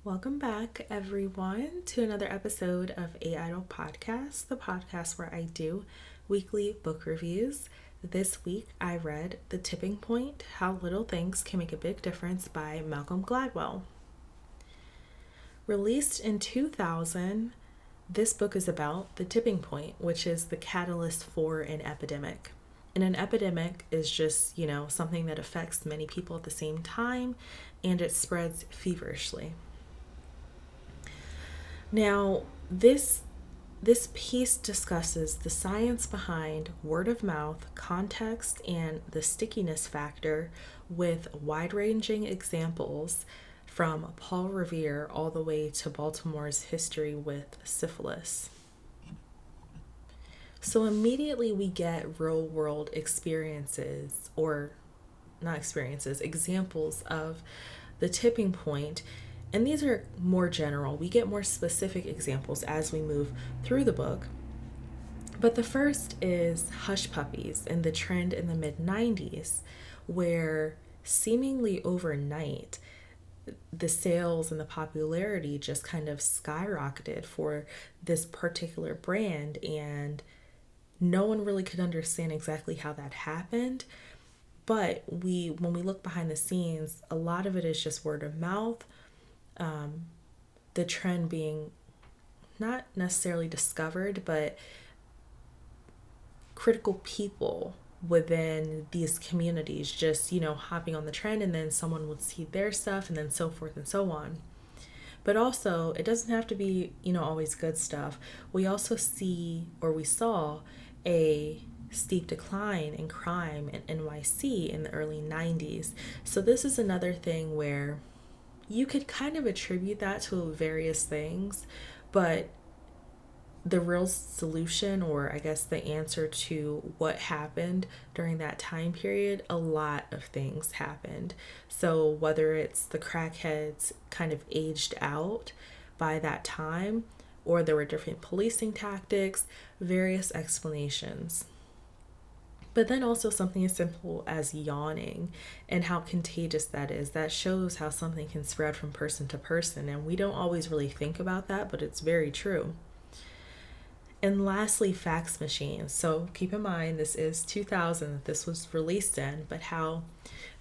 Welcome back, everyone, to another episode of A.IdlePodcast, the podcast where I do weekly book reviews. This week, I read The Tipping Point: How Little Things Can Make a Big Difference by Malcolm Gladwell. Released in 2000, this book is about the tipping point, which is the catalyst for an epidemic. And an epidemic is just, something that affects many people at the same time, and it spreads feverishly. Now, this piece discusses the science behind word of mouth, context, and the stickiness factor with wide-ranging examples from Paul Revere all the way to Baltimore's history with syphilis. So immediately we get real-world experiences, or not experiences, examples of the tipping point. And these are more general. We get more specific examples as we move through the book. But the first is hush puppies and the trend in the mid-90s, where seemingly overnight, the sales and the popularity just kind of skyrocketed for this particular brand. And no one really could understand exactly how that happened. But when we look behind the scenes, a lot of it is just word of mouth. The trend being not necessarily discovered, but critical people within these communities just, hopping on the trend, and then someone would see their stuff, and then so forth and so on. But also, it doesn't have to be, always good stuff. We also we saw a steep decline in crime in NYC in the early 90s. So this is another thing where you could kind of attribute that to various things, but the real solution, or I guess the answer to what happened during that time period, a lot of things happened. So whether it's the crackheads kind of aged out by that time, or there were different policing tactics, various explanations. But then also something as simple as yawning and how contagious that is. That shows how something can spread from person to person. And we don't always really think about that, but it's very true. And lastly, fax machines. So keep in mind, this is 2000 that this was released in, but how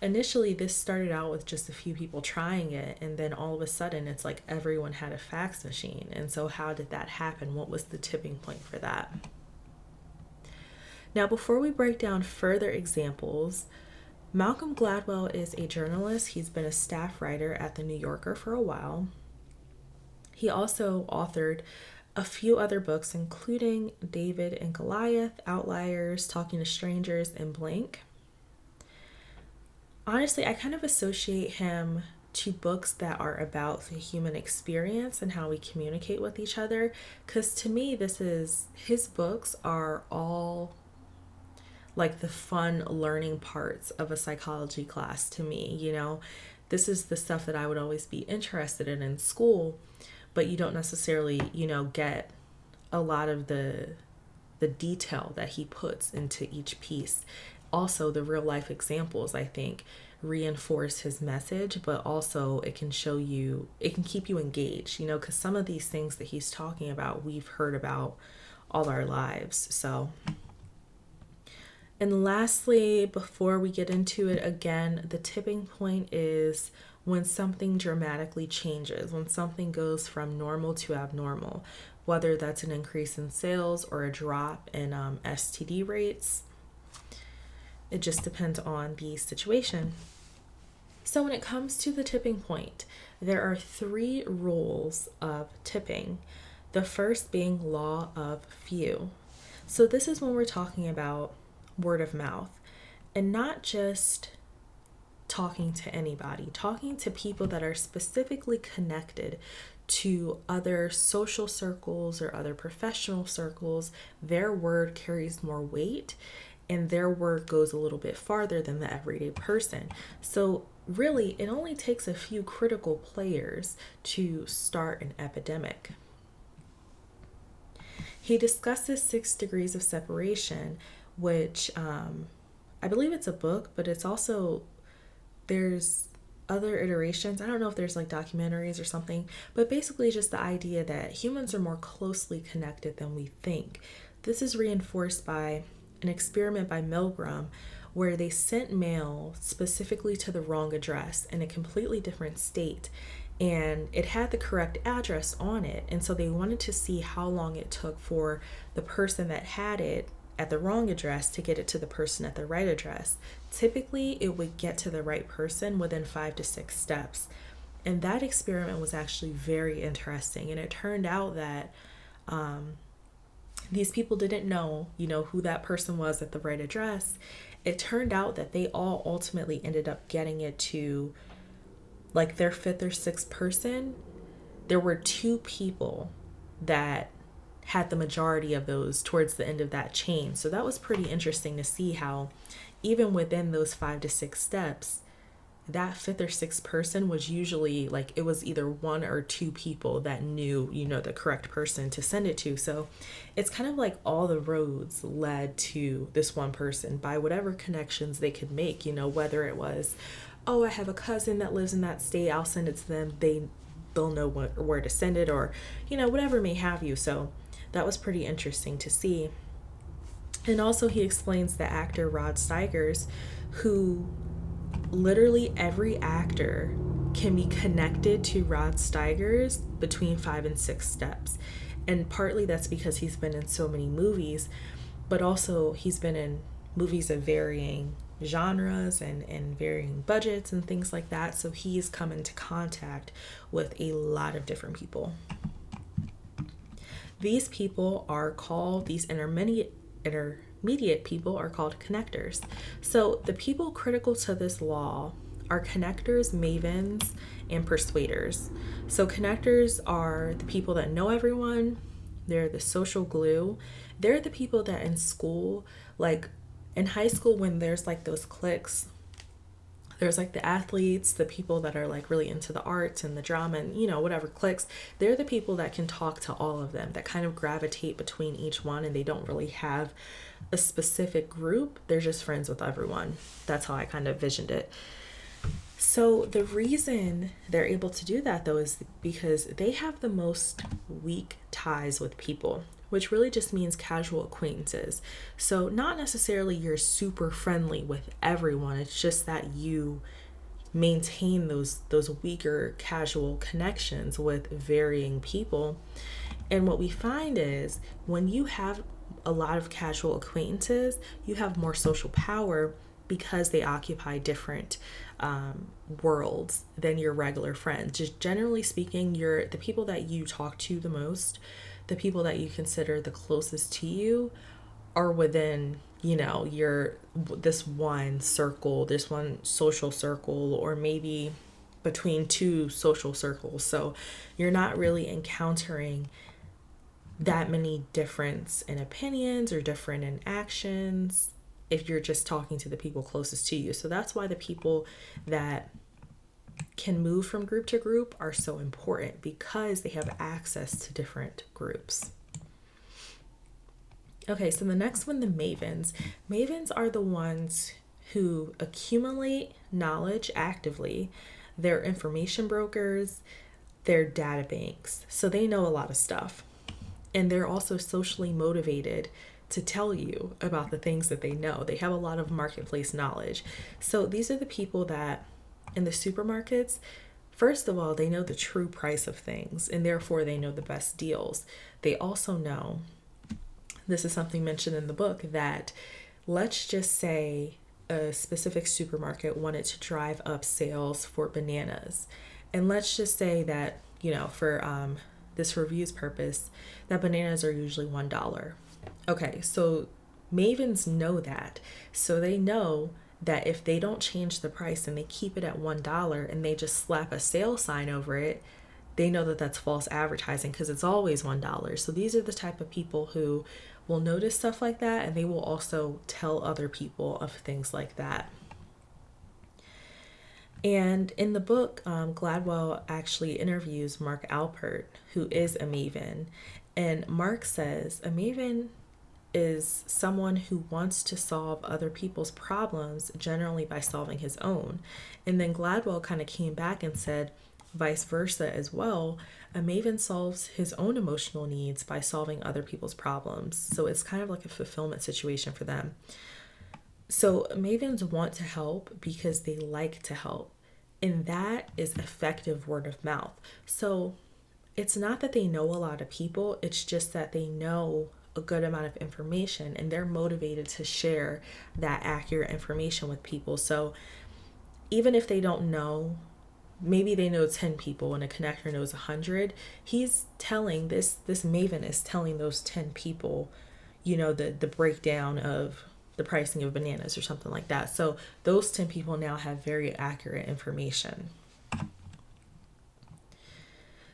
initially this started out with just a few people trying it. And then all of a sudden it's like everyone had a fax machine. And so how did that happen? What was the tipping point for that? Now, before we break down further examples, Malcolm Gladwell is a journalist. He's been a staff writer at The New Yorker for a while. He also authored a few other books, including David and Goliath, Outliers, Talking to Strangers, and Blank. Honestly, I kind of associate him to books that are about the human experience and how we communicate with each other, because to me, his books are all like the fun learning parts of a psychology class to me. This is the stuff that I would always be interested in school, but you don't necessarily, get a lot of the detail that he puts into each piece. Also, the real life examples, I think, reinforce his message, but also it can keep you engaged, because some of these things that he's talking about, we've heard about all our lives. So, and lastly, before we get into it, again, the tipping point is when something dramatically changes, when something goes from normal to abnormal, whether that's an increase in sales or a drop in STD rates. It just depends on the situation. So when it comes to the tipping point, there are 3 rules of tipping. The first being law of few. So this is when we're talking about word of mouth, and not just talking to anybody, talking to people that are specifically connected to other social circles or other professional circles. Their word carries more weight, and their word goes a little bit farther than the everyday person. So really, it only takes a few critical players to start an epidemic. He discusses 6 degrees of separation, which I believe it's a book, but it's also, there's other iterations. I don't know if there's like documentaries or something, but basically just the idea that humans are more closely connected than we think. This is reinforced by an experiment by Milgram where they sent mail specifically to the wrong address in a completely different state, and it had the correct address on it. And so they wanted to see how long it took for the person that had it at the wrong address to get it to the person at the right address. Typically, it would get to the right person within 5 to 6 steps. And that experiment was actually very interesting. And it turned out that these people didn't know, who that person was at the right address. It turned out that they all ultimately ended up getting it to like their 5th or 6th person. There were 2 people that had the majority of those towards the end of that chain. So that was pretty interesting to see how even within those 5 to 6 steps, that 5th or 6th person was usually like, it was either 1 or 2 people that knew, the correct person to send it to. So it's kind of like all the roads led to this one person by whatever connections they could make, whether it was, oh, I have a cousin that lives in that state, I'll send it to them. They'll know where to send it, or, whatever may have you. So that was pretty interesting to see. And also he explains the actor Rod Steigers, who literally every actor can be connected to Rod Steigers between 5 and 6 steps. And partly that's because he's been in so many movies, but also he's been in movies of varying genres and varying budgets and things like that. So he's come into contact with a lot of different people. These people are called, these intermediate people are called connectors. So the people critical to this law are connectors, mavens, and persuaders. So connectors are the people that know everyone. They're the social glue. They're the people that in school, like in high school, when there's like those cliques, there's like the athletes, the people that are like really into the arts and the drama and, whatever cliques. They're the people that can talk to all of them, that kind of gravitate between each one, and they don't really have a specific group. They're just friends with everyone. That's how I kind of visioned it. So the reason they're able to do that, though, is because they have the most weak ties with people, which really just means casual acquaintances. So not necessarily you're super friendly with everyone. It's just that you maintain those weaker casual connections with varying people. And what we find is when you have a lot of casual acquaintances, you have more social power because they occupy different worlds than your regular friends. Just generally speaking, the people that you talk to the most, the people that you consider the closest to you, are within, this one circle, this one social circle, or maybe between 2 social circles. So you're not really encountering that many difference in opinions or different in actions if you're just talking to the people closest to you. So that's why the people that can move from group to group are so important, because they have access to different groups. Okay, so the next one, the mavens. Mavens are the ones who accumulate knowledge actively. They're information brokers, they're data banks. So they know a lot of stuff. And they're also socially motivated to tell you about the things that they know. They have a lot of marketplace knowledge. So these are the people that in the supermarkets, first of all, they know the true price of things, and therefore they know the best deals. They also know, this is something mentioned in the book, that let's just say a specific supermarket wanted to drive up sales for bananas. And let's just say that, for this review's purpose, that bananas are usually $1. Okay, so mavens know that. So they know that if they don't change the price and they keep it at $1 and they just slap a sale sign over it, they know that that's false advertising because it's always $1. So these are the type of people who will notice stuff like that, and they will also tell other people of things like that. And in the book, Gladwell actually interviews Mark Alpert, who is a maven. And Mark says a maven is someone who wants to solve other people's problems, generally by solving his own. And then Gladwell kind of came back and said, vice versa as well. A maven solves his own emotional needs by solving other people's problems. So it's kind of like a fulfillment situation for them. So mavens want to help because they like to help. And that is effective word of mouth. So it's not that they know a lot of people, it's just that they know a good amount of information and they're motivated to share that accurate information with people. So even if they don't know, maybe they know 10 people and a connector knows 100, he's telling this maven is telling those 10 people, the breakdown of the pricing of bananas or something like that. So those 10 people now have very accurate information.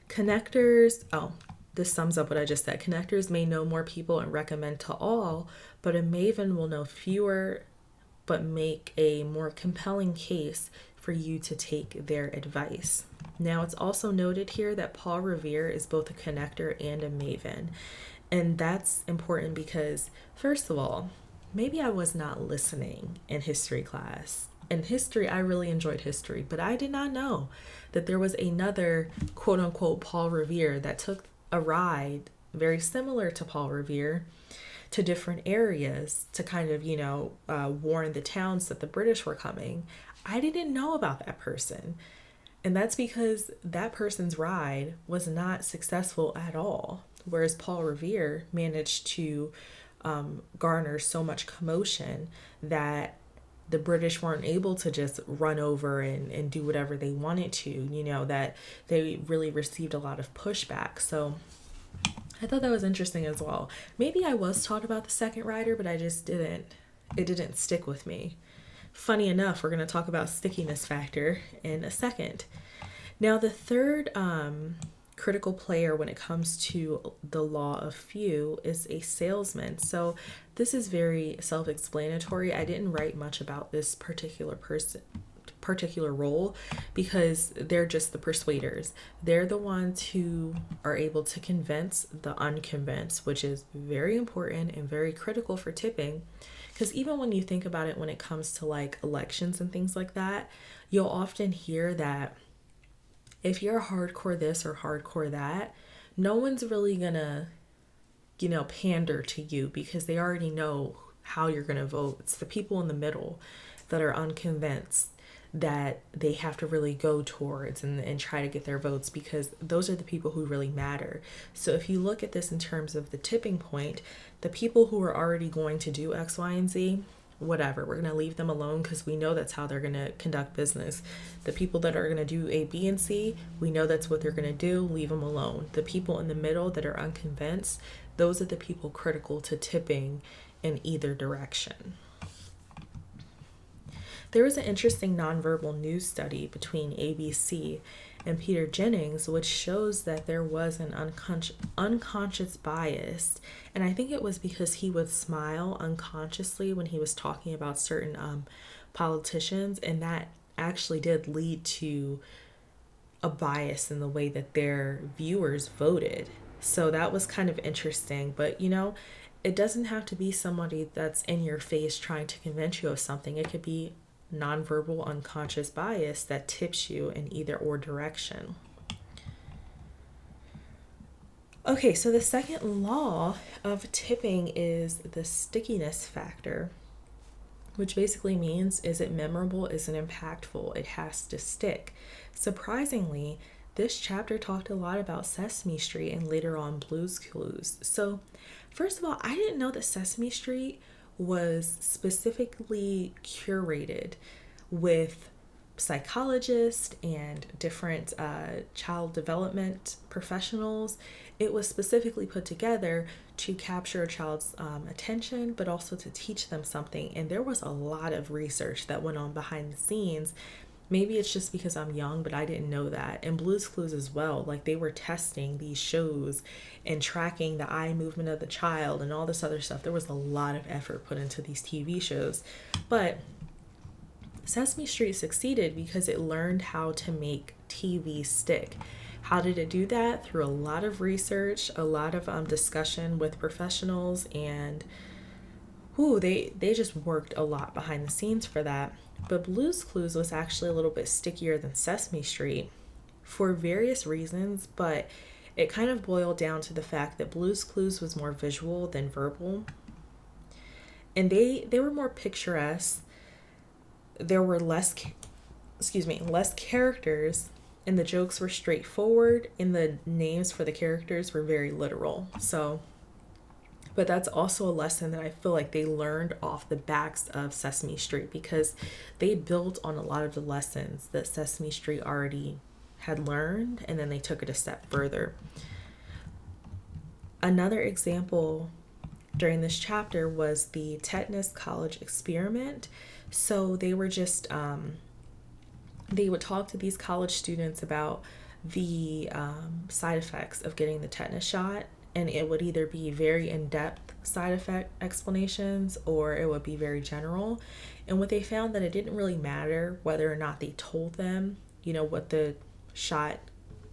Connectors, this sums up what I just said. Connectors may know more people and recommend to all, but a maven will know fewer but make a more compelling case for you to take their advice. Now, it's also noted here that Paul Revere is both a connector and a maven. And that's important because, first of all, maybe I was not listening in history class. In history, I really enjoyed history, but I did not know that there was another quote unquote Paul Revere that took a ride very similar to Paul Revere to different areas to kind of, warn the towns that the British were coming. I didn't know about that person. And that's because that person's ride was not successful at all. Whereas Paul Revere managed to garner so much commotion that the British weren't able to just run over and do whatever they wanted to, that they really received a lot of pushback. So I thought that was interesting as well. Maybe I was taught about the second rider, but it didn't stick with me. Funny enough, we're going to talk about stickiness factor in a second. Now, the third critical player when it comes to the law of few is a salesman. So this is very self-explanatory. I didn't write much about this particular role because they're just the persuaders. They're the ones who are able to convince the unconvinced, which is very important and very critical for tipping. Because even when you think about it, when it comes to like elections and things like that, you'll often hear that if you're hardcore this or hardcore that, no one's really gonna, pander to you because they already know how you're gonna vote. It's the people in the middle that are unconvinced that they have to really go towards and try to get their votes, because those are the people who really matter. So if you look at this in terms of the tipping point, the people who are already going to do X, Y, and Z, whatever, we're going to leave them alone because we know that's how they're going to conduct business. The people that are going to do A, B, and C, we know that's what they're going to do, leave them alone. The people in the middle that are unconvinced, those are the people critical to tipping in either direction. There was an interesting nonverbal news study between ABC and Peter Jennings, which shows that there was an unconscious bias. And I think it was because he would smile unconsciously when he was talking about certain politicians. And that actually did lead to a bias in the way that their viewers voted. So that was kind of interesting. But, it doesn't have to be somebody that's in your face trying to convince you of something. It could be nonverbal unconscious bias that tips you in either or direction. Okay, so the second law of tipping is the stickiness factor, which basically means, is it memorable? Is it impactful? It has to stick. Surprisingly, this chapter talked a lot about Sesame Street and later on Blue's Clues. So first of all, I didn't know that Sesame Street was specifically curated with psychologists and different child development professionals. It was specifically put together to capture a child's attention, but also to teach them something. And there was a lot of research that went on behind the scenes. Maybe it's just because I'm young, but I didn't know that. And Blue's Clues as well. Like, they were testing these shows and tracking the eye movement of the child and all this other stuff. There was a lot of effort put into these TV shows. But Sesame Street succeeded because it learned how to make TV stick, How did it do that? Through a lot of research, a lot of discussion with professionals, and they just worked a lot behind the scenes for that. But Blue's Clues was actually a little bit stickier than Sesame Street for various reasons, but it kind of boiled down to the fact that Blue's Clues was more visual than verbal. And they were more picturesque. There were less characters, and the jokes were straightforward, and the names for the characters were very literal. But that's also a lesson that I feel like they learned off the backs of Sesame Street, because they built on a lot of the lessons that Sesame Street already had learned, and then they took it a step further. Another example during this chapter was the tetanus college experiment. So they were just, they would talk to these college students about the side effects of getting the tetanus shot, and it would either be very in-depth side effect explanations or it would be very general. And what they found, that it didn't really matter whether or not they told them, what the shot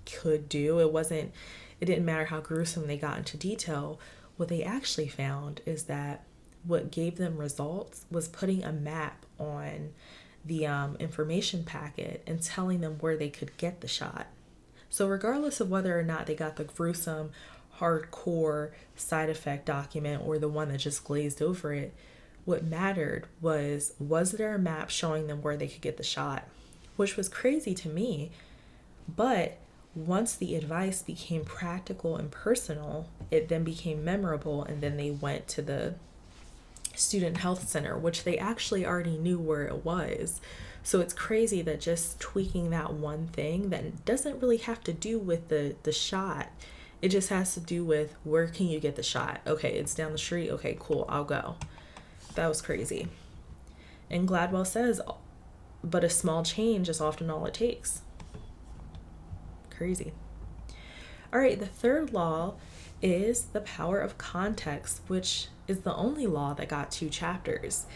could do. It didn't matter how gruesome they got into detail. What they actually found is that what gave them results was putting a map on the information packet and telling them where they could get the shot. So regardless of whether or not they got the gruesome, hardcore side effect document or the one that just glazed over it, what mattered was there a map showing them where they could get the shot, which was crazy to me. But once the advice became practical and personal, it then became memorable, and then they went to the student health center, which they actually already knew where it was. So it's crazy that just tweaking that one thing that doesn't really have to do with the shot. It just has to do with, where can you get the shot? Okay, it's down the street. Okay, cool, I'll go. That was crazy. And Gladwell says, but a small change is often all it takes. Crazy. All right, the third law is the power of context, which is the only law that got 2 chapters.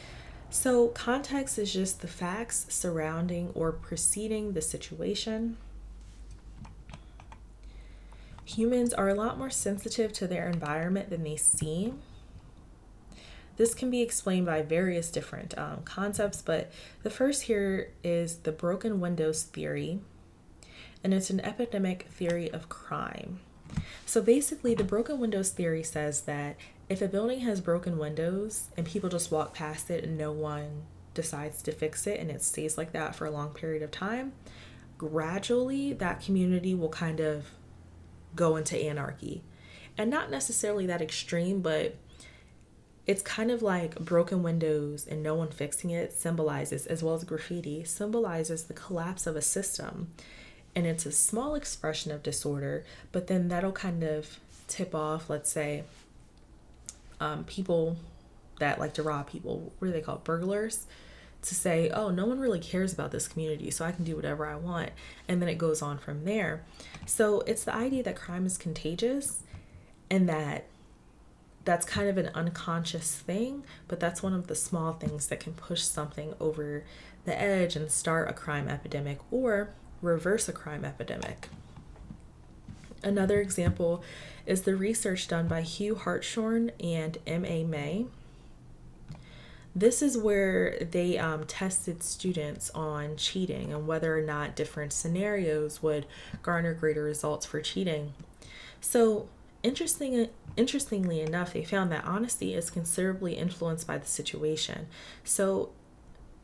So context is just the facts surrounding or preceding the situation. Humans are a lot more sensitive to their environment than they seem. This can be explained by various different concepts, but the first here is the broken windows theory, and it's an epidemic theory of crime. So basically, the broken windows theory says that if a building has broken windows and people just walk past it and no one decides to fix it and it stays like that for a long period of time, gradually that community will kind of go into anarchy. And not necessarily that extreme, but it's kind of like broken windows and no one fixing it symbolizes, as well as graffiti, symbolizes the collapse of a system. And it's a small expression of disorder, but then that'll kind of tip off, let's say, people that like to rob people, what are they called, burglars, to say, oh, no one really cares about this community, so I can do whatever I want. And then it goes on from there. So it's the idea that crime is contagious, and that's kind of an unconscious thing, but that's one of the small things that can push something over the edge and start a crime epidemic or reverse a crime epidemic. Another example is the research done by Hugh Hartshorne and M.A. May. This is where they tested students on cheating and whether or not different scenarios would garner greater results for cheating. So interestingly enough, they found that honesty is considerably influenced by the situation. So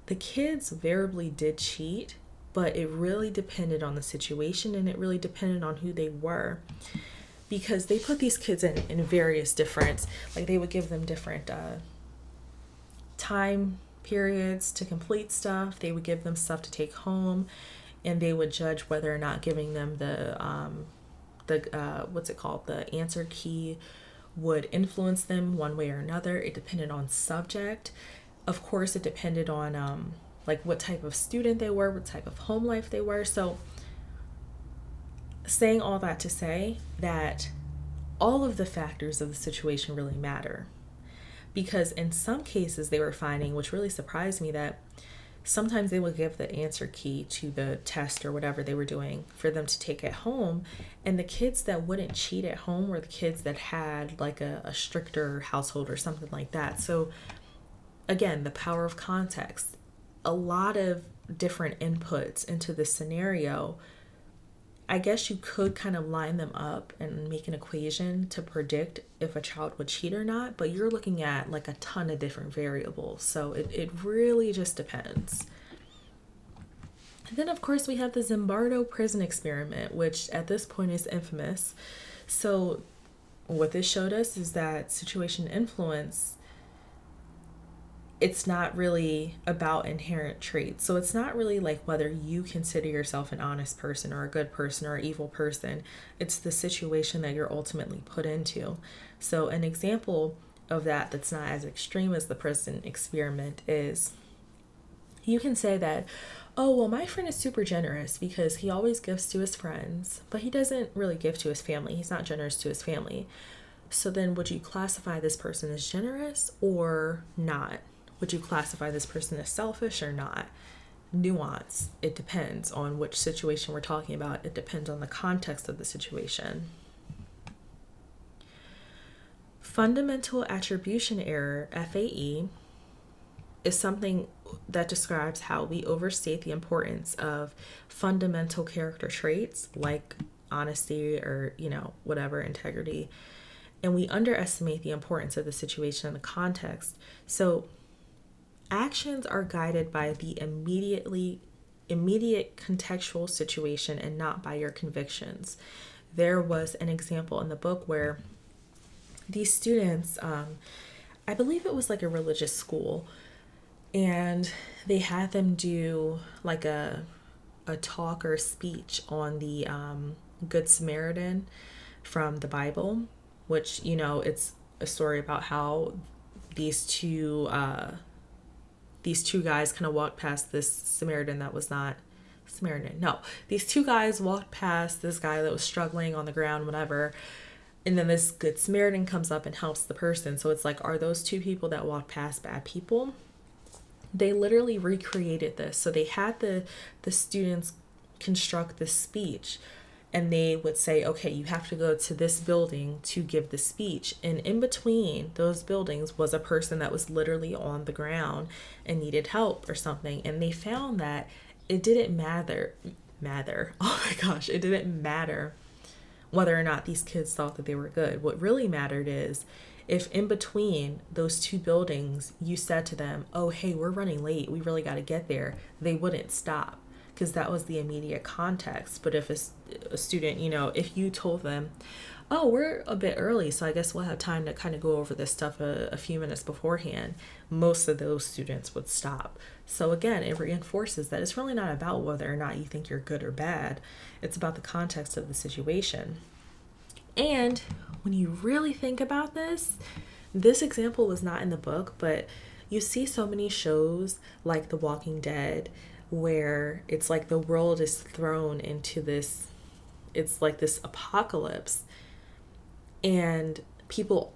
the kids variably did cheat, but it really depended on the situation, and it really depended on who they were, because they put these kids in various different, like they would give them different time periods to complete stuff. They would give them stuff to take home, and they would judge whether or not giving them the answer key would influence them one way or another. It depended on subject. Of course, it depended on like what type of student they were, what type of home life they were. So saying all that to say that all of the factors of the situation really matter, because in some cases they were finding, which really surprised me, that sometimes they would give the answer key to the test or whatever they were doing for them to take at home. And the kids that wouldn't cheat at home were the kids that had like a stricter household or something like that. So again, the power of context, a lot of different inputs into this scenario. I guess you could kind of line them up and make an equation to predict if a child would cheat or not, but you're looking at like a ton of different variables. So it really just depends. And then, of course, we have the Zimbardo prison experiment, which at this point is infamous. So what this showed us is that situation influence, it's not really about inherent traits. So it's not really like whether you consider yourself an honest person or a good person or an evil person. It's the situation that you're ultimately put into. So an example of that that's not as extreme as the prison experiment is, you can say that, oh, well, my friend is super generous because he always gives to his friends, but he doesn't really give to his family. He's not generous to his family. So then would you classify this person as generous or not? Would you classify this person as selfish or not? Nuance. It depends on which situation we're talking about. It depends on the context of the situation. Fundamental attribution error, FAE, is something that describes how we overstate the importance of fundamental character traits like honesty or, whatever, integrity. And we underestimate the importance of the situation and the context. So actions are guided by the immediate contextual situation and not by your convictions. There was an example in the book where these students, I believe it was like a religious school, and they had them do like a talk or a speech on the Good Samaritan from the Bible, which, it's a story about how these two guys kind of walked past this Samaritan that was not Samaritan. No, these two guys walked past this guy that was struggling on the ground, whatever. And then this Good Samaritan comes up and helps the person. So it's like, are those two people that walked past bad people? They literally recreated this. So they had the students construct this speech, and they would say, okay, you have to go to this building to give the speech. And in between those buildings was a person that was literally on the ground and needed help or something. And they found that it didn't matter. Oh my gosh, it didn't matter whether or not these kids thought that they were good. What really mattered is if in between those two buildings you said to them, oh, hey, we're running late, we really got to get there, they wouldn't stop, because that was the immediate context. But if a student, if you told them, oh, we're a bit early, so I guess we'll have time to kind of go over this stuff a few minutes beforehand, most of those students would stop. So again, it reinforces that it's really not about whether or not you think you're good or bad. It's about the context of the situation. And when you really think about this example was not in the book, but you see so many shows like The Walking Dead where it's like the world is thrown into this, it's like this apocalypse, and people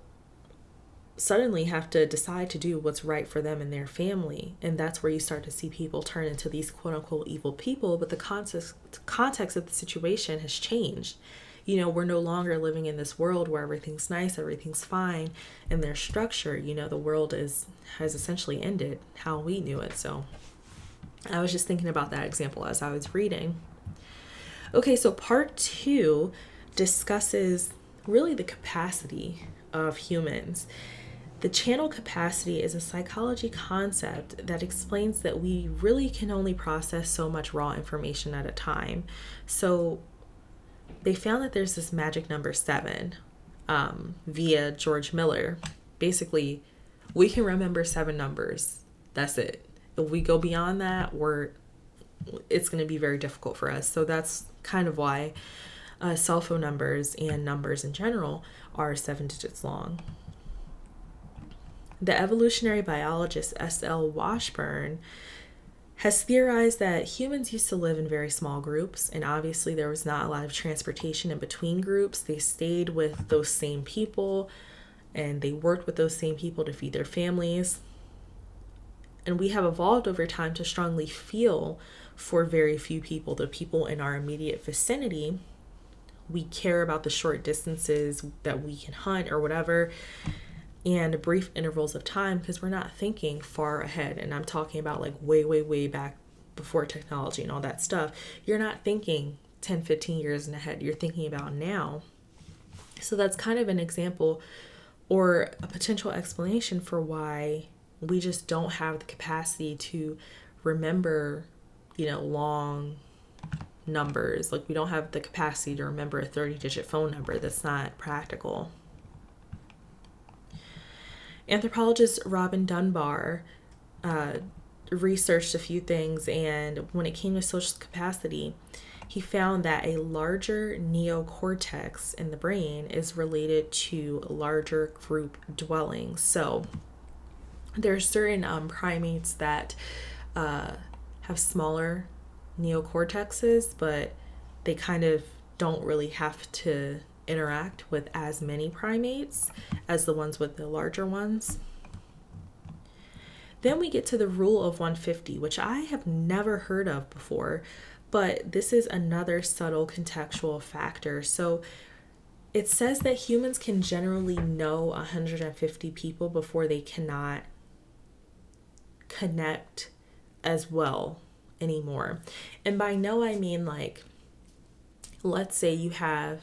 suddenly have to decide to do what's right for them and their family. And that's where you start to see people turn into these quote unquote evil people, but the context of the situation has changed. We're no longer living in this world where everything's nice, everything's fine, and there's structure. The world has essentially ended how we knew it. So I was just thinking about that example as I was reading. Okay, so part 2 discusses really the capacity of humans. The channel capacity is a psychology concept that explains that we really can only process so much raw information at a time. So they found that there's this magic number 7 via George Miller. Basically, we can remember 7 numbers. That's it. If we go beyond that, it's going to be very difficult for us. So that's kind of why cell phone numbers and numbers in general are 7 digits long. The evolutionary biologist S.L. Washburn has theorized that humans used to live in very small groups, and obviously there was not a lot of transportation in between groups. They stayed with those same people, and they worked with those same people to feed their families. And we have evolved over time to strongly feel for very few people, the people in our immediate vicinity. We care about the short distances that we can hunt or whatever, and brief intervals of time, because we're not thinking far ahead. And I'm talking about like way, way, way back before technology and all that stuff. You're not thinking 10, 15 years ahead. You're thinking about now. So that's kind of an example or a potential explanation for why we just don't have the capacity to remember, long numbers. Like, we don't have the capacity to remember a 30-digit phone number. That's not practical. Anthropologist Robin Dunbar researched a few things, and when it came to social capacity, he found that a larger neocortex in the brain is related to larger group dwellings. So there are certain primates that have smaller neocortexes, but they kind of don't really have to interact with as many primates as the ones with the larger ones. Then we get to the rule of 150, which I have never heard of before, but this is another subtle contextual factor. So it says that humans can generally know 150 people before they cannot connect as well anymore. And by know, I mean, like, let's say you have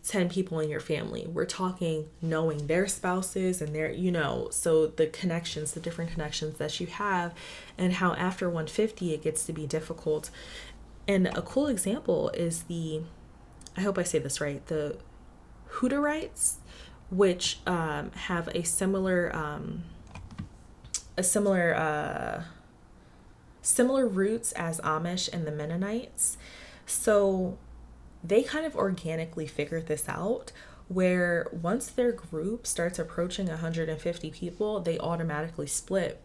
10 people in your family. We're talking knowing their spouses and their, so the connections, the different connections that you have, and how after 150 it gets to be difficult. And a cool example is I hope I say this right, the Hutterites, which have a similar roots as Amish and the Mennonites. So they kind of organically figured this out, where once their group starts approaching 150 people, they automatically split,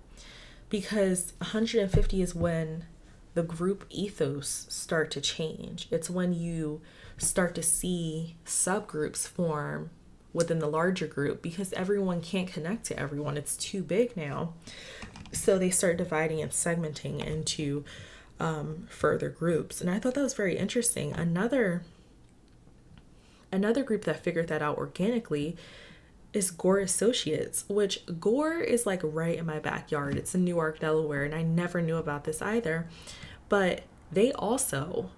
because 150 is when the group ethos start to change. It's when you start to see subgroups form within the larger group, because everyone can't connect to everyone. It's too big now. So they start dividing and segmenting into further groups. And I thought that was very interesting. Another group that figured that out organically is Gore Associates, which Gore is like right in my backyard. It's in Newark, Delaware, and I never knew about this either. But they also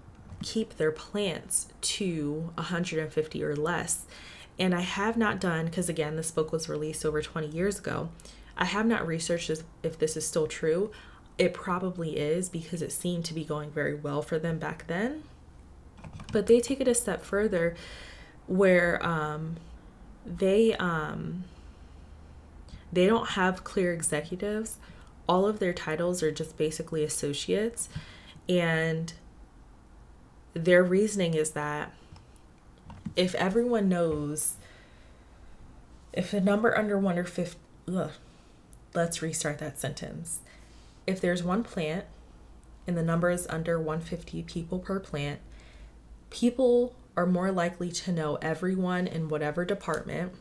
keep their plants to 150 or less. And I have not done, because again, this book was released over 20 years ago, I have not researched if this is still true. It probably is, because it seemed to be going very well for them back then. But they take it a step further, where they don't have clear executives. All of their titles are just basically associates, and their reasoning is that if everyone knows, if a number under 150, let's restart that sentence. If there's one plant and the number is under 150 people per plant, people are more likely to know everyone in whatever department.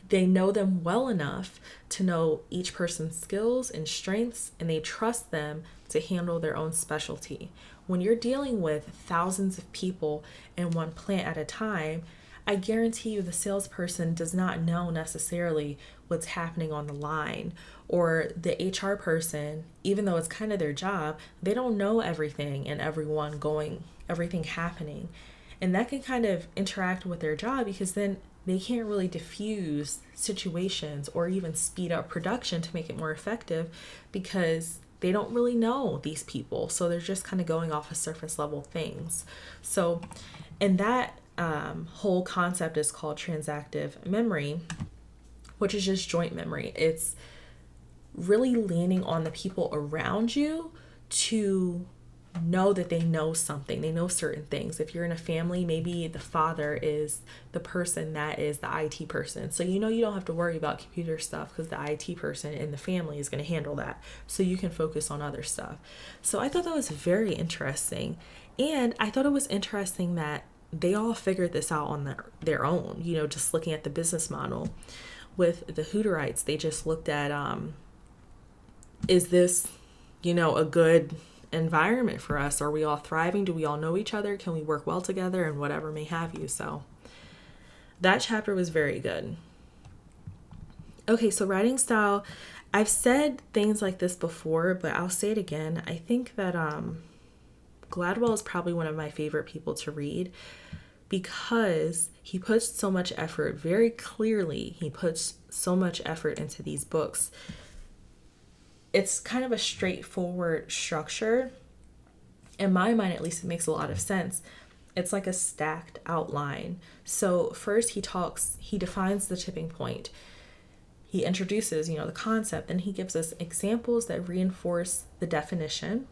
They know them well enough to know each person's skills and strengths, and they trust them to handle their own specialty. When you're dealing with thousands of people in one plant at a time, I guarantee you the salesperson does not know necessarily what's happening on the line, or the HR person, even though it's kind of their job, they don't know everything and everything happening. And that can kind of interact with their job, because then they can't really diffuse situations or even speed up production to make it more effective, because they don't really know these people. So they're just kind of going off of surface level things. So, and that whole concept is called transactive memory, which is just joint memory. It's really leaning on the people around you to know that they know something. They know certain things. If you're in a family, maybe the father is the person that is the IT person. So you don't have to worry about computer stuff, because the IT person in the family is going to handle that. So you can focus on other stuff. So I thought that was very interesting. And I thought it was interesting that they all figured this out on their own, just looking at the business model. With the Hutterites, they just looked at is this, a good environment for us? Are we all thriving? Do we all know each other? Can we work well together? And whatever may have you. So that chapter was very good. Okay, so writing style. I've said things like this before, but I'll say it again. I think that Gladwell is probably one of my favorite people to read because he puts so much effort, very clearly, he puts so much effort into these books. It's kind of a straightforward structure. In my mind, at least, it makes a lot of sense. It's like a stacked outline. So first he defines the tipping point. He introduces, the concept, and he gives us examples that reinforce the definition,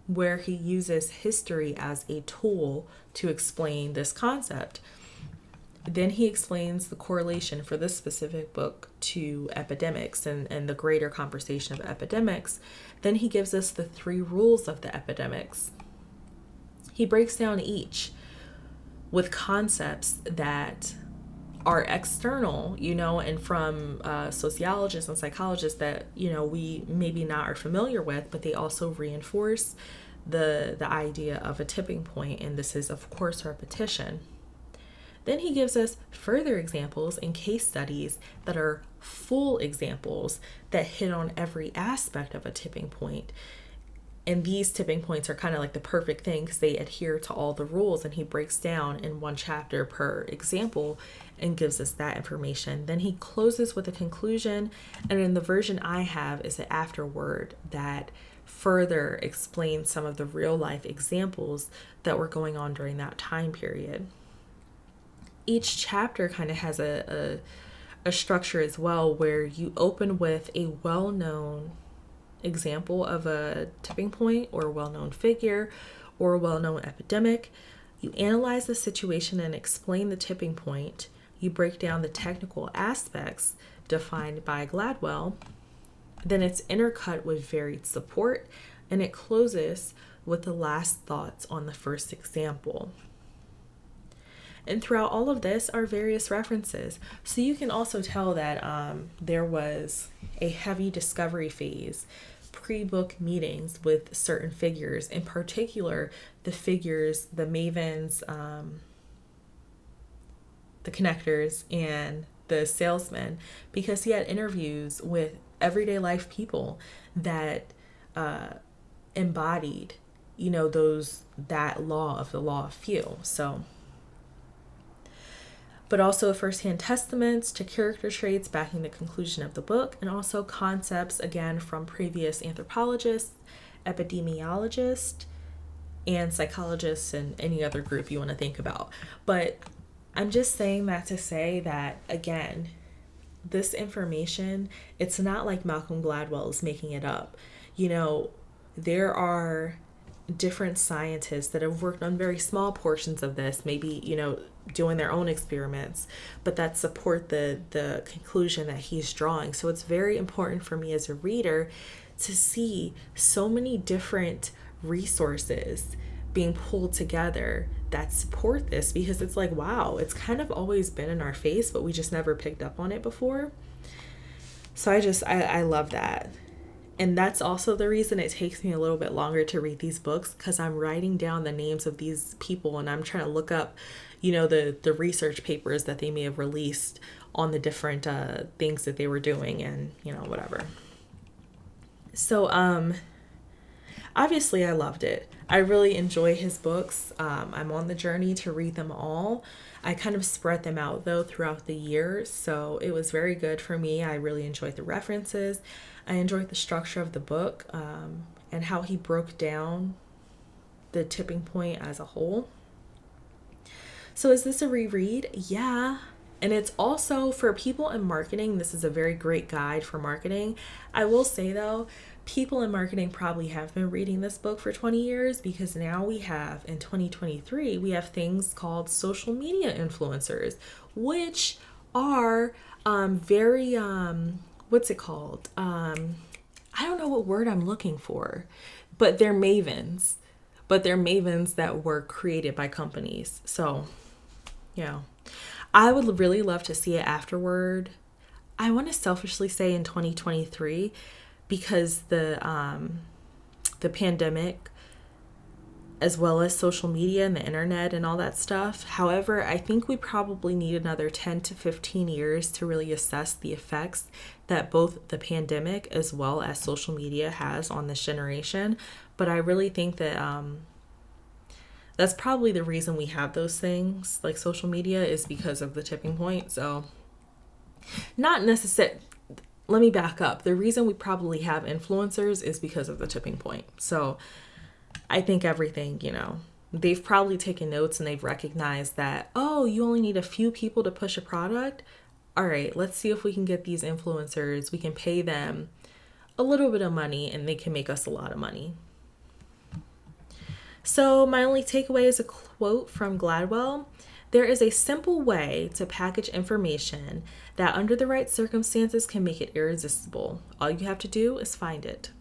where he uses history as a tool to explain this concept. Then he explains the correlation for this specific book to epidemics and the greater conversation of epidemics. Then he gives us the 3 rules of the epidemics. He breaks down each with concepts that are external, and from sociologists and psychologists that, we maybe not are familiar with, but they also reinforce the idea of a tipping point. And this is, of course, repetition. Then he gives us further examples and case studies that are full examples that hit on every aspect of a tipping point. And these tipping points are kind of like the perfect thing because they adhere to all the rules, and he breaks down in 1 chapter per example and gives us that information. Then he closes with a conclusion, and in the version I have is an afterword that further explains some of the real life examples that were going on during that time period. Each chapter kind of has a structure as well, where you open with a well-known example of a tipping point or a well-known figure or a well-known epidemic. You analyze the situation and explain the tipping point. You break down the technical aspects defined by Gladwell. Then it's intercut with varied support, and it closes with the last thoughts on the first example. And throughout all of this are various references. So you can also tell that there was a heavy discovery phase, pre-book meetings with certain figures, in particular the figures, the mavens, the connectors, and the salesmen, because he had interviews with everyday life people that embodied, that law of the law of few. So, but also first-hand testaments to character traits backing the conclusion of the book, and also concepts, again, from previous anthropologists, epidemiologists, and psychologists, and any other group you want to think about. But I'm just saying that to say that, again, this information, it's not like Malcolm Gladwell is making it up. There are different scientists that have worked on very small portions of this, maybe, doing their own experiments, but that support the conclusion that he's drawing. So it's very important for me as a reader to see so many different resources being pulled together that support this, because it's like, wow, it's kind of always been in our face, but we just never picked up on it before. So I love that. And that's also the reason it takes me a little bit longer to read these books, because I'm writing down the names of these people and I'm trying to look up, the research papers that they may have released on the different things that they were doing, and, whatever. So, obviously I loved it. I really enjoy his books. I'm on the journey to read them all. I kind of spread them out though throughout the year, so it was very good for me. I really enjoyed the references. I enjoyed the structure of the book, and how he broke down the tipping point as a whole. So is this a reread? Yeah. And it's also for people in marketing. This is a very great guide for marketing. I will say though, people in marketing probably have been reading this book for 20 years, because now we have, in 2023, we have things called social media influencers, which are very, what's it called? I don't know what word I'm looking for, but they're mavens. But they're mavens that were created by companies. So, I would really love to see it afterward. I want to selfishly say in 2023, because the pandemic, as well as social media and the internet and all that stuff. However, I think we probably need another 10 to 15 years to really assess the effects that both the pandemic as well as social media has on this generation. But I really think that that's probably the reason we have those things like social media, is because of the tipping point. So not necessarily, let me back up. The reason we probably have influencers is because of the tipping point. So I think everything, they've probably taken notes and they've recognized that, oh, you only need a few people to push a product. All right, let's see if we can get these influencers. We can pay them a little bit of money and they can make us a lot of money. So my only takeaway is a quote from Gladwell. There is a simple way to package information that under the right circumstances can make it irresistible. All you have to do is find it.